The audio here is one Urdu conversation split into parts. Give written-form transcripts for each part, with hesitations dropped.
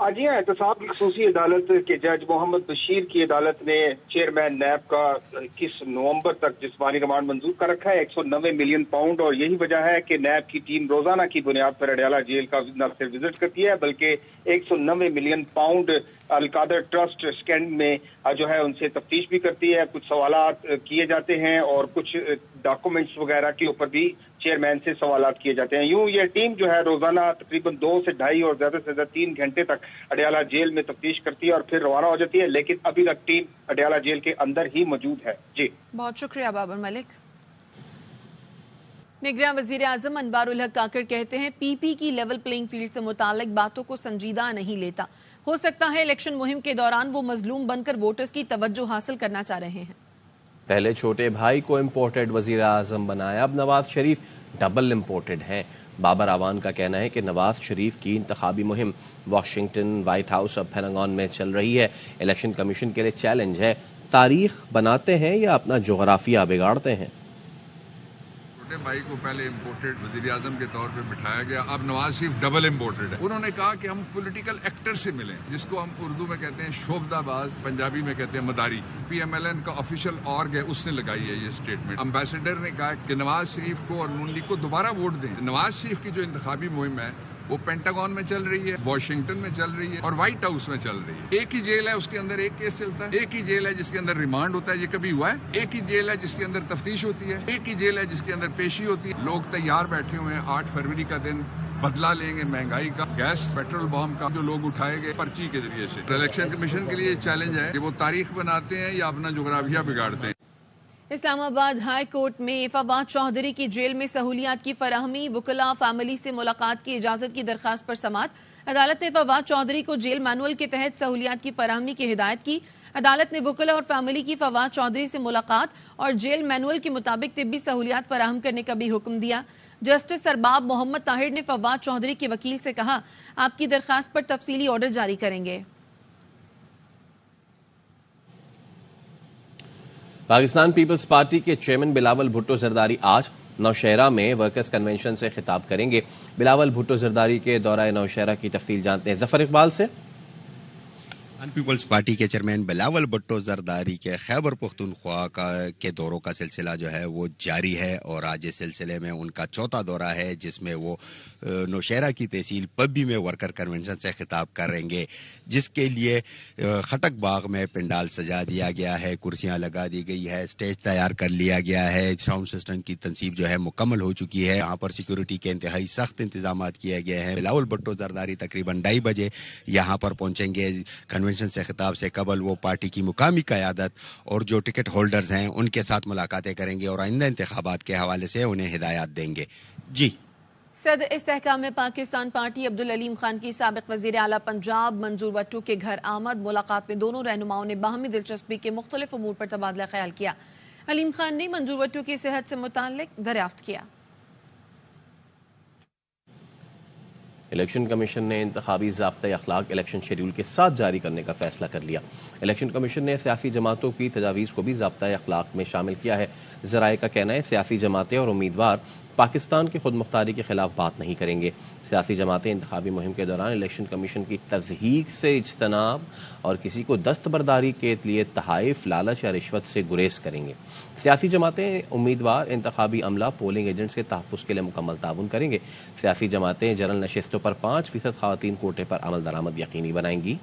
جی ہاں، احتساب کی خصوصی عدالت کے جج محمد بشیر کی عدالت نے چیئرمین نیب کا 21 نومبر تک جسمانی ریمانڈ منظور کر رکھا ہے 190 ملین پاؤنڈ، اور یہی وجہ ہے کہ نیب کی ٹیم روزانہ کی بنیاد پر اڈیالہ جیل کا نہ صرف وزٹ کرتی ہے بلکہ 190 ملین پاؤنڈ القادر ٹرسٹ اسکینڈ میں جو ہے ان سے تفتیش بھی کرتی ہے، کچھ سوالات کیے جاتے ہیں اور کچھ ڈاکومنٹس وغیرہ کے اوپر بھی چیئرمین سے سوالات کیے جاتے ہیں۔ یوں یہ ٹیم جو ہے روزانہ تقریباً 2 سے 2.5 اور زیادہ سے زیادہ 3 گھنٹے تک اڈیالہ جیل میں تفتیش کرتی ہے اور پھر روانہ ہو جاتی ہے، لیکن ابھی تک ٹیم اڈیالہ جیل کے اندر ہی موجود ہے۔ جی بہت شکریہ بابر ملک۔ نگراں وزیر اعظم انوار الحق کاکڑ کہتے ہیں پی پی کی لیول پلینگ فیلڈ سے متعلق باتوں کو سنجیدہ نہیں لیتا، ہو سکتا ہے الیکشن مہم کے دوران وہ مظلوم بن کر ووٹرز کی توجہ حاصل کرنا چاہ رہے ہیں۔ پہلے چھوٹے بھائی کو امپورٹڈ وزیر اعظم بنایا، اب نواز شریف ڈبل امپورٹڈ ہیں۔ بابر اعوان کا کہنا ہے کہ نواز شریف کی انتخابی مہم واشنگٹن، وائٹ ہاؤس اور پینٹاگن میں چل رہی ہے۔ الیکشن کمیشن کے لیے چیلنج ہے، تاریخ بناتے ہیں یا اپنا جغرافیہ بگاڑتے ہیں؟ چھوٹے بھائی کو پہلے امپورٹڈ وزیر اعظم کے طور پہ بٹھایا گیا، اب نواز شریف ڈبل امپورٹڈ ہے۔ انہوں نے کہا کہ ہم پولیٹیکل ایکٹر سے ملیں، جس کو ہم اردو میں کہتے ہیں شوبدہ باز، پنجابی میں کہتے ہیں مداری۔ پی ایم ایل این کا آفیشیل آرگ ہے، اس نے لگائی ہے یہ سٹیٹمنٹ۔ امبیسڈر نے کہا کہ نواز شریف کو اور نون لیگ کو دوبارہ ووٹ دیں۔ نواز شریف کی جو انتخابی مہم ہے وہ پینٹاگن میں چل رہی ہے، واشنگٹن میں چل رہی ہے اور وائٹ ہاؤس میں چل رہی ہے۔ ایک ہی جیل ہے، اس کے اندر ایک کیس چلتا ہے، ایک ہی جیل ہے جس کے اندر ریمانڈ ہوتا ہے، یہ کبھی ہوا ہے؟ ایک ہی جیل ہے جس کے اندر تفتیش ہوتی ہے، ایک ہی جیل ہے جس کے اندر پیشی ہوتی ہے۔ لوگ تیار بیٹھے ہوئے ہیں 8 فروری کا دن بدلہ لیں گے مہنگائی کا، گیس پیٹرول بام کا، جو لوگ اٹھائے گئے پرچی کے ذریعے سے۔ الیکشن کمیشن کے لیے چیلنج ہے کہ وہ تاریخ بناتے ہیں یا اپنا جغرافیہ بگاڑتے ہیں۔ اسلام آباد ہائی کورٹ میں فواد چودھری کی جیل میں سہولیات کی فراہمی، وکلاء فیملی سے ملاقات کی اجازت کی درخواست پر سماعت۔ عدالت نے فواد چودھری کو جیل مینول کے تحت سہولیات کی فراہمی کی ہدایت کی۔ عدالت نے وکلاء اور فیملی کی فواد چودھری سے ملاقات اور جیل مینول کے مطابق طبی سہولیات فراہم کرنے کا بھی حکم دیا۔ جسٹس ارباب محمد طاہر نے فواد چودھری کے وکیل سے کہا، آپ کی درخواست پر تفصیلی آرڈر جاری کریں گے۔ پاکستان پیپلز پارٹی کے چیئرمین بلاول بھٹو زرداری آج نوشہرہ میں ورکرز کنونشن سے خطاب کریں گے۔ بلاول بھٹو زرداری کے دورہ نوشہرہ کی تفصیل جانتے ہیں ظفر اقبال سے۔ پیپلز پارٹی کے چیئرمین بلاول بھٹو زرداری کے خیبر پختونخوا کے دوروں کا سلسلہ جو ہے وہ جاری ہے، اور آج اس سلسلے میں ان کا 4تھا دورہ ہے، جس میں وہ نوشہرہ کی تحصیل پبی میں ورکر کنونشن سے خطاب کریں گے، جس کے لیے خٹک باغ میں پنڈال سجا دیا گیا ہے، کرسیاں لگا دی گئی ہے، اسٹیج تیار کر لیا گیا ہے، ساؤنڈ سسٹم کی تنصیب جو ہے مکمل ہو چکی ہے۔ یہاں پر سیکورٹی کے انتہائی سخت انتظامات کیے گئے ہیں۔ بلاول بھٹو زرداری تقریباً 2:30 بجے یہاں پر پہنچیں گے۔ کنونشن سے خطاب سے قبل وہ پارٹی کی مقامی قیادت اور جو ٹکٹ ہولڈرز ہیں ان کے ساتھ ملاقاتیں کریں گے اور آئندہ انتخابات کے حوالے سے انہیں ہدایات دیں گے۔ جی صدر استحکام پاکستان پارٹی عبدالعلیم خان کی سابق وزیر اعلیٰ پنجاب منظور وٹو کے گھر آمد۔ ملاقات میں دونوں رہنماؤں نے باہمی دلچسپی کے مختلف امور پر تبادلہ خیال کیا۔ علیم خان نے منظور وٹو کی صحت سے متعلق دریافت کیا۔ الیکشن کمیشن نے انتخابی ضابطۂ اخلاق الیکشن شیڈول کے ساتھ جاری کرنے کا فیصلہ کر لیا۔ الیکشن کمیشن نے سیاسی جماعتوں کی تجاویز کو بھی ضابطۂ اخلاق میں شامل کیا ہے۔ ذرائع کا کہنا ہے سیاسی جماعتیں اور امیدوار پاکستان کی خود مختاری کے خلاف بات نہیں کریں گے۔ سیاسی جماعتیں انتخابی مہم کے دوران الیکشن کمیشن کی تضحیک سے اجتناب اور کسی کو دستبرداری کے لیے تحائف، لالچ یا رشوت سے گریز کریں گے۔ سیاسی جماعتیں، امیدوار، انتخابی عملہ، پولنگ ایجنٹس کے تحفظ کے لیے مکمل تعاون کریں گے۔ سیاسی جماعتیں جنرل نشستوں پر 5% خواتین کوٹے پر عمل درآمد یقینی بنائیں گی۔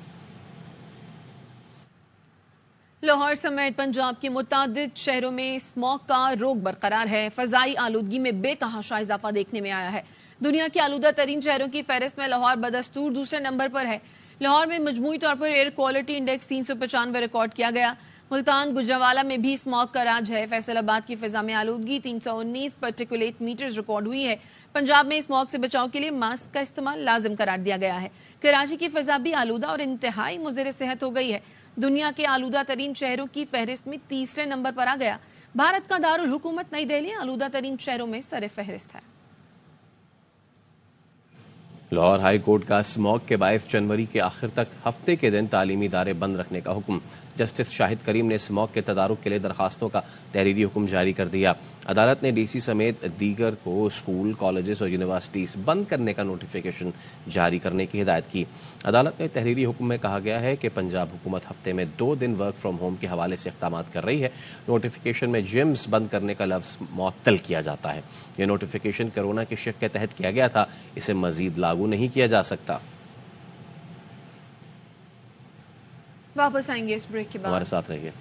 لاہور سمیت پنجاب کے متعدد شہروں میں اسموگ کا روگ برقرار ہے۔ فضائی آلودگی میں بے تحاشا اضافہ دیکھنے میں آیا ہے۔ دنیا کے آلودہ ترین شہروں کی فہرست میں لاہور بدستور دوسرے نمبر پر ہے۔ لاہور میں مجموعی طور per air quality index 395 record کیا گیا۔ ملتان گجرانوالہ میں بھی اسموگ کا راج ہے۔ فیصل آباد کی فضا میں آلودگی 319 پارٹیکولیٹ میٹرز ریکارڈ ہوئی ہے۔ پنجاب میں اسموگ سے بچاؤ کے لیے ماسک کا استعمال لازم قرار دیا گیا ہے۔ کراچی کی فضا بھی آلودہ اور انتہائی مضر صحت ہو گئی ہے۔ دنیا کے آلودہ ترین شہروں کی فہرست میں تیسرے نمبر پر آ گیا۔ بھارت کا دارالحکومت نئی دہلی آلودہ ترین شہروں میں سر فہرست ہے۔ لاہور ہائی کورٹ کا اسموگ کے باعث جنوری کے آخر تک ہفتے کے دن تعلیمی ادارے بند رکھنے کا حکم جسٹس شاہد کریم نے اسموگ کے تدارک کے لیے درخواستوں کا تحریری حکم جاری کر دیا۔ عدالت نے ڈی سی سمیت دیگر کو اسکول، کالجز اور یونیورسٹیز بند کرنے کا نوٹیفیکیشن جاری کرنے کی ہدایت کی۔ عدالت نے تحریری حکم میں کہا گیا ہے کہ پنجاب حکومت ہفتے میں 2 دن ورک فرام ہوم کے حوالے سے اقدامات کر رہی ہے۔ نوٹیفیکیشن میں جمز بند کرنے کا لفظ معطل کیا جاتا ہے۔ یہ نوٹیفیکیشن کورونا کے شق کے تحت کیا گیا تھا، اسے مزید لاگو نہیں کیا جا سکتا۔ واپس آئیں گے اس بریک کے بعد، ہمارے ساتھ رہیے۔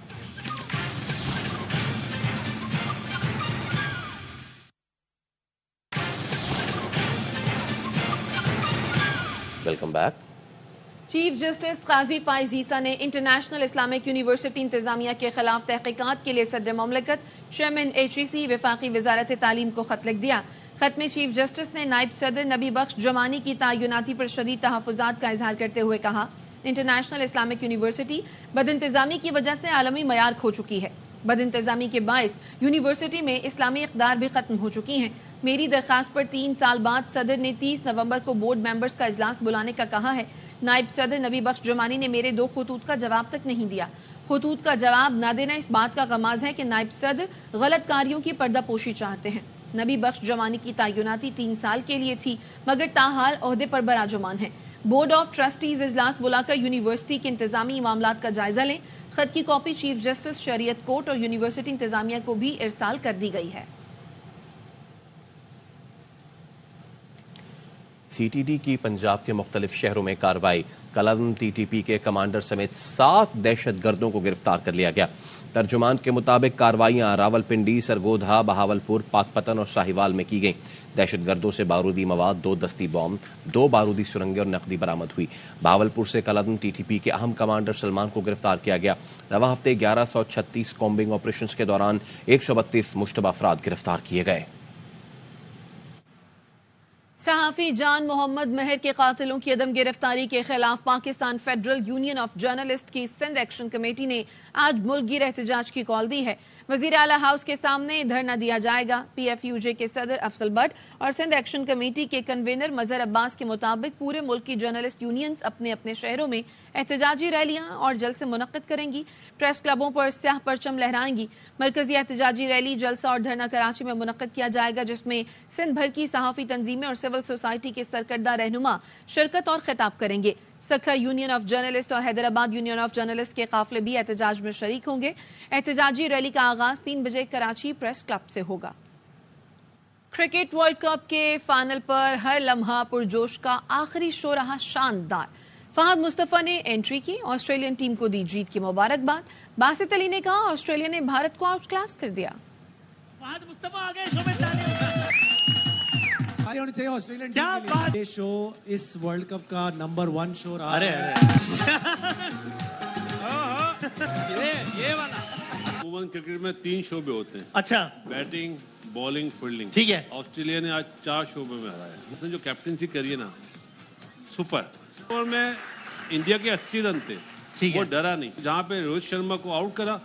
Welcome back. چیف جسٹس قاضی فائز عیسیٰ نے انٹرنیشنل اسلامک یونیورسٹی انتظامیہ کے خلاف تحقیقات کے لیے صدر مملکت چیئرمین HEC وفاقی وزارت تعلیم کو خط لکھ دیا۔ خط میں چیف جسٹس نے نائب صدر نبی بخش جمانی کی تعیناتی پر شدید تحفظات کا اظہار کرتے ہوئے کہا، انٹرنیشنل اسلامک یونیورسٹی بد انتظامی کی وجہ سے عالمی معیار کھو چکی ہے۔ بد انتظامی کے باعث یونیورسٹی میں اسلامی اقدار بھی ختم ہو چکی ہیں۔ میری درخواست پر 3 سال بعد صدر نے 30 نومبر کو بورڈ ممبرز کا اجلاس بلانے کا کہا ہے۔ نائب صدر نبی بخش جمانی نے میرے 2 خطوط کا جواب تک نہیں دیا۔ خطوط کا جواب نہ دینا اس بات کا غماز ہے کہ نائب صدر غلط کاریوں کی پردہ پوشی چاہتے ہیں۔ نبی بخش جمانی کی تعیناتی 3 سال کے لیے تھی، مگر تاحال عہدے پر براجمان ہے۔ بورڈ آف ٹرسٹیز اجلاس بلا کر یونیورسٹی کے انتظامی معاملات کا جائزہ لیں۔ خط کی کاپی چیف جسٹس شریعت کورٹ اور یونیورسٹی انتظامیہ کو بھی ارسال کر دی گئی ہے۔ CTD کی پنجاب کے مختلف شہروں میں کارروائی، کلعدم TTP کے کمانڈر سمیت 7 دہشت گردوں کو گرفتار کر لیا گیا۔ ترجمان کے مطابق کارروائیاں راولپنڈی، سرگودھا، بہاولپور، پاک پتن اور ساہیوال میں کی گئیں۔ دہشت گردوں سے بارودی مواد، 2 دستی بم، 2 بارودی سرنگیں اور نقدی برآمد ہوئی۔ بہاولپور سے کلعدم TTP کے اہم کمانڈر سلمان کو گرفتار کیا گیا۔ رواں ہفتے 1136 کومبنگ آپریشنز کے دوران 132 مشتبہ افراد گرفتار کیے گئے۔ صحافی جان محمد مہر کے قاتلوں کی عدم گرفتاری کے خلاف Pakistan federal union of journalist کی سندھ ایکشن کمیٹی نے آج ملک گیر احتجاج کی کال دی ہے۔ وزیر اعلیٰ ہاؤس کے سامنے دھرنا دیا جائے گا۔ PFUJ کے صدر افضل بٹ اور سندھ ایکشن کمیٹی کے کنوینر مظہر عباس کے مطابق پورے ملک کی جرنلسٹ یونینز اپنے اپنے شہروں میں احتجاجی ریلیاں اور جلسے منعقد کریں گی۔ پریس کلبوں پر سیاہ پرچم لہرائیں گی۔ مرکزی احتجاجی ریلی، جلسہ اور دھرنا کراچی میں منعقد کیا جائے گا، جس میں سندھ بھر کی صحافی تنظیمیں اور سول سوسائٹی کے سرکردہ رہنما شرکت اور خطاب کریں گے۔ سکھا یونین آف جرنلسٹ اور حیدرآباد یونین آف جرنلسٹ کے قافلے بھی احتجاج میں شریک ہوں گے۔ احتجاجی ریلی کا آغاز 3 بجے کراچی پریس کلب سے ہوگا۔ کرکٹ ورلڈ کپ کے فائنل پر ہر لمحہ پرجوش کا آخری شو رہا شاندار۔ فہد مصطفیٰ نے انٹری کی، آسٹریلین ٹیم کو دی جیت کی مبارکباد۔ باسط علی نے کہا آسٹریلیا نے بھارت کو آؤٹ کلاس کر دیا۔ فہد مصطفیٰ آگئے، شو میں تالیاں ہونی چاہیے آسٹریلین ٹیم کے لیے۔ یہ شو اس ورلڈ کپ کا نمبر 1 شو رہا ہے۔ یہ والا عموماً کرکٹ میں 3 شعبے ہوتے ہیں۔ اچھا، بیٹنگ، بالنگ، فیلڈنگ۔ ٹھیک ہے۔ آسٹریلیا نے آج 4 شعبے میں ہرایا۔ اس نے جو کیپٹنسی کری ہے نا، سپر۔ اور میں انڈیا کے 80 رن تھے، وہ ڈرا نہیں۔ جہاں پہ روہت شرما کو آؤٹ کرا،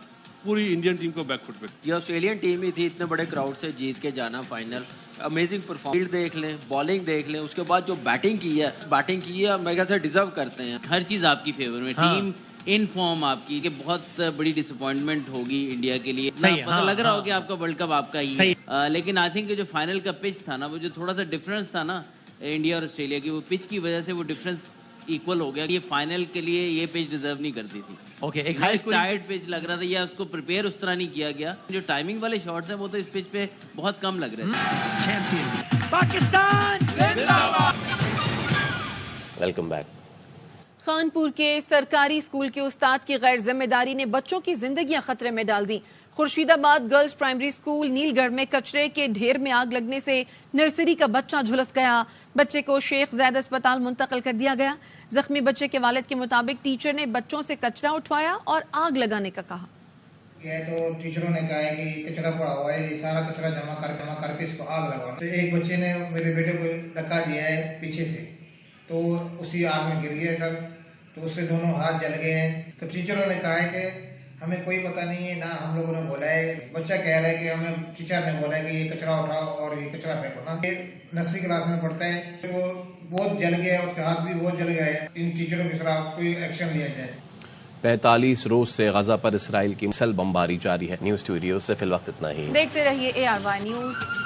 پوری انڈین ٹیم کو بیک فٹ پہ۔ یہ آسٹریلین ٹیم ہی تھی، اتنے بڑے کراؤڈ سے جیت کے جانا فائنل۔ امیزنگ پرفارمنس، فیلڈ دیکھ لیں، بالنگ دیکھ لیں، اس کے بعد جو بیٹنگ کی ہے میں کہتا ڈیزرو کرتے ہیں۔ ہر چیز آپ کی فیور میں، ٹیم ان فارم آپ کی، کہ بہت بڑی ڈس اپوائنٹمنٹ ہوگی انڈیا کے لیے۔ پتہ لگ رہا ہو کہ آپ کا ورلڈ کپ آپ کا ہی ہے، لیکن آئی تھنک جو فائنل کا پچ تھا نا، وہ جو تھوڑا سا ڈفرنس تھا نا انڈیا اور آسٹریلیا کی، وہ پچ کی وجہ سے وہ ڈفرنس ایکول ہو گیا۔ یہ فائنل کے لیے یہ پچ ڈیزرو نہیں کرتی تھی۔ ایک ٹائٹ پچ لگ رہا تھا، یا اس کو پریپیئر اس طرح نہیں کیا گیا۔ جو ٹائمنگ والے شاٹس ہیں وہ تو اس پچ پہ بہت کم لگ رہے تھے۔ چیمپئن پاکستان زندہ باد۔ Welcome back. خانپور کے سرکاری اسکول کے استاد کی غیر ذمہ داری نے بچوں کی زندگیاں خطرے میں ڈال دی۔ خورشید آباد گرلز پرائمری اسکول نیل گڑھ میں کچرے کے ڈھیر میں آگ لگنے سے نرسری کا بچہ جھلس گیا۔ بچے کو شیخ زید اسپتال منتقل کر دیا گیا۔ زخمی بچے کے والد کے مطابق ٹیچر نے بچوں سے کچرا اٹھوایا اور آگ لگانے کا کہا۔ یہ تو ٹیچروں نے کہا ہے کہ کچرا پڑا ہوا ہے، یہ سارا کچرا جمع کر کے اس کو آگ لگانا۔ تو ایک بچے نے میرے بیٹے کو دھکا دیا ہے پیچھے سے، تو اسی آگ میں گر گیا سر، تو اس سے دونوں ہاتھ جل گئے ہیں۔ تو ٹیچروں نے کہا ہے کہ ہمیں کوئی پتہ نہیں ہے، نہ ہم لوگوں نے بولا ہے۔ بچہ کہہ رہا ہے کہ ہمیں ٹیچر نے بولا ہے کہ یہ کچرا اٹھاؤ اور یہ کچرا پھینکو نا۔ یہ نرسری کلاس میں پڑھتا ہے، وہ بہت جل گیا ہے، اس کے ہاتھ بھی بہت جل گیا ہے۔ ان ٹیچروں کے خلاف کوئی ایکشن لیا جائے۔ 45 روز سے غزہ پر اسرائیل کی مسلسل بمباری جاری ہے۔ نیوز اسٹوڈیو سے فی الوقت اتنا ہی۔ دیکھتے رہیے ARY نیوز۔